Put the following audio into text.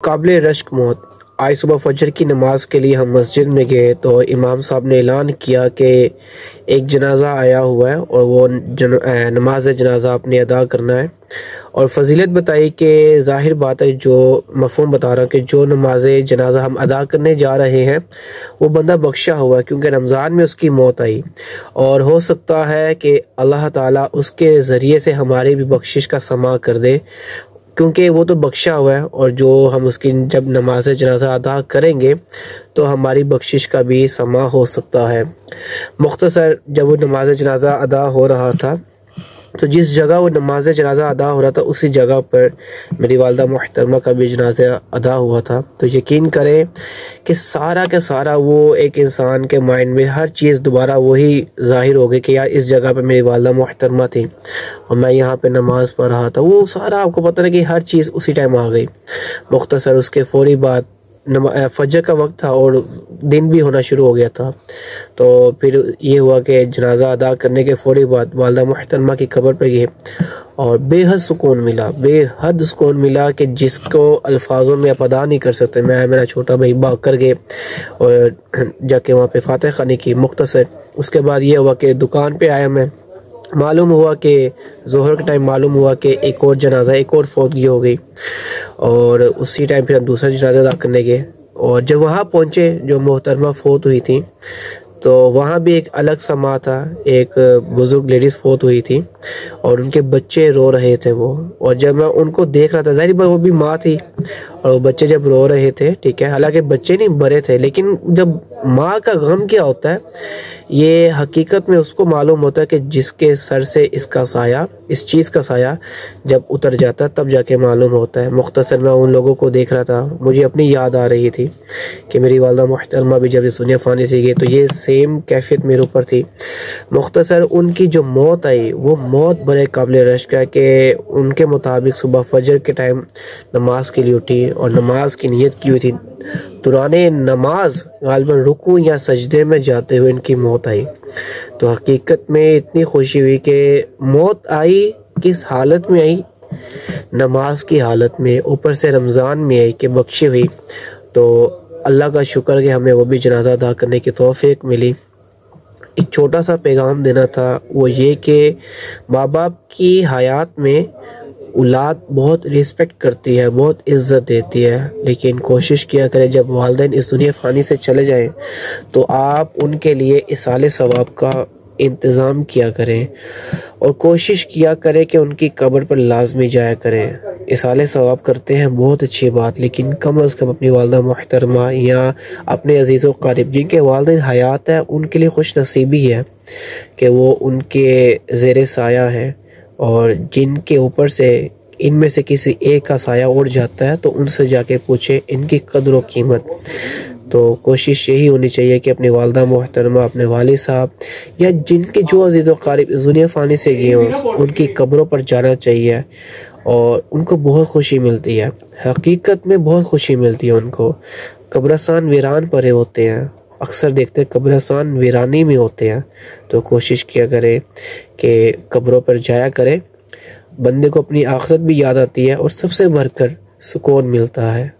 काबिल रश्क मौत। आज सुबह फजर की नमाज के लिए हम मस्जिद में गए तो इमाम साहब ने ऐलान किया कि एक जनाजा आया हुआ है और वो नमाज जनाजा अपने अदा करना है। और फजीलत बताई कि ज़ाहिर बात है, जो मफ़हूम बता रहा हूँ कि जो नमाज जनाजा हम अदा करने जा रहे हैं वो बंदा बख्शा हुआ है, क्योंकि रमज़ान में उसकी मौत आई और हो सकता है कि अल्लाह ताला उसके ज़रिए से हमारी भी बख्शिश का समा कर दे, क्योंकि वो तो बख्शा हुआ है। और जो हम उसकी जब नमाज जनाजा अदा करेंगे तो हमारी बख्शिश का भी समा हो सकता है। मुख्तसर जब वो नमाज जनाजा अदा हो रहा था तो जिस जगह वो नमाज जनाजा अदा हो रहा था उसी जगह पर मेरी वालदा मुहतरमा का भी जनाजा अदा हुआ था। तो यकीन करें कि सारा का सारा वो एक इंसान के माइंड में हर चीज़ दोबारा वही ज़ाहिर हो गई कि यार इस जगह पे मेरी वालदा मुहतरमा थी और मैं यहाँ पे नमाज़ पढ़ रहा था। वो सारा आपको पता है कि हर चीज़ उसी टाइम आ गई। मुख्तसर उसके फौरी बाद फजर का वक्त था और दिन भी होना शुरू हो गया था। तो फिर ये हुआ कि जनाजा अदा करने के फौरी बाद वालदा मुहतरमा की कब्र पे गए और बेहद सुकून मिला, बेहद सुकून मिला कि जिसको अल्फाजों में आप अदा नहीं कर सकते। मैं मेरा छोटा भाई भाग कर गए और जाके वहाँ पे फातिहा खानी की। मुख्तसर उसके बाद ये हुआ कि दुकान पे आया मैं, मालूम हुआ कि ज़ोहर के टाइम मालूम हुआ कि एक और जनाजा, एक और फौतगी हो गई और उसी टाइम फिर हम दूसरा जनाजा अदा करने गए। और जब वहाँ पहुँचे जो मोहतरमा फौत हुई थी तो वहाँ भी एक अलग समा था। एक बुज़ुर्ग लेडीज़ फौत हुई थी और उनके बच्चे रो रहे थे वो, और जब मैं उनको देख रहा था, ज़ाहिर बात वो भी माँ थी और वो बच्चे जब रो रहे थे, ठीक है, हालांकि बच्चे नहीं बड़े थे, लेकिन जब माँ का गम क्या होता है ये हकीकत में उसको मालूम होता है कि जिसके सर से इसका साया, इस चीज़ का साया जब उतर जाता है तब जाके मालूम होता है। मुख्तसर मैं उन लोगों को देख रहा था, मुझे अपनी याद आ रही थी कि मेरी वालदा मुहतरमा भी जब इस दुनिया फ़ानी से गई तो ये सेम कैफियत मेरे ऊपर थी। मुख्तसर उनकी जो मौत आई वो मौत बड़े काबिल रश्क है कि उनके मुताबिक सुबह फजर के टाइम नमाज के लिए उठी और नमाज की नीयत की हुई थी। दुराने नमाज गालिबन रुकू या सजदे में जाते हुए इनकी मौत आई। तो हकीकत में इतनी खुशी हुई कि मौत आई किस हालत में आई, नमाज की हालत में, ऊपर से रमज़ान में आई कि बख्शी हुई। तो अल्लाह का शुक्र कि हमें वो भी जनाजा अदा करने की तौफीक मिली। एक छोटा सा पैगाम देना था, वो ये कि माँ बाप की हयात में औलाद बहुत रिस्पेक्ट करती है, बहुत इज़्ज़त देती है, लेकिन कोशिश किया करें जब वालिदैन इस दुनिया फ़ानी से चले जाएं तो आप उनके लिए इसाले सवाब का इंतज़ाम किया करें और कोशिश किया करें कि उनकी कब्र पर लाजमी जाया करें। इसाले सवाब करते हैं बहुत अच्छी बात, लेकिन कम अज़ कम अपनी वालदा मुहतरमा या अपने अजीज़ व क़रीब जिनके वालिदैन हयात है उनके लिए खुश नसीबी है कि वो उनके ज़ेरे साया है, और जिनके ऊपर से इनमें से किसी एक का साया उड़ जाता है तो उनसे जाके पूछे इनकी कदर व कीमत। तो कोशिश यही होनी चाहिए कि अपनी वालदा मोहतरमा, अपने वालिद साहब या जिनके जो अजीज़ व क़रीब इस दुनिया फ़ानी से गए हों उनकी कब्रों पर जाना चाहिए और उनको बहुत खुशी मिलती है। हकीकत में बहुत खुशी मिलती है उनको। कब्रस्तान वीरान पड़े होते हैं, अक्सर देखते हैं कब्रस्तान वीरानी में होते हैं। तो कोशिश किया करें कि कब्रों पर जाया करें, बंदे को अपनी आखिरत भी याद आती है और सबसे बढ़कर सुकून मिलता है।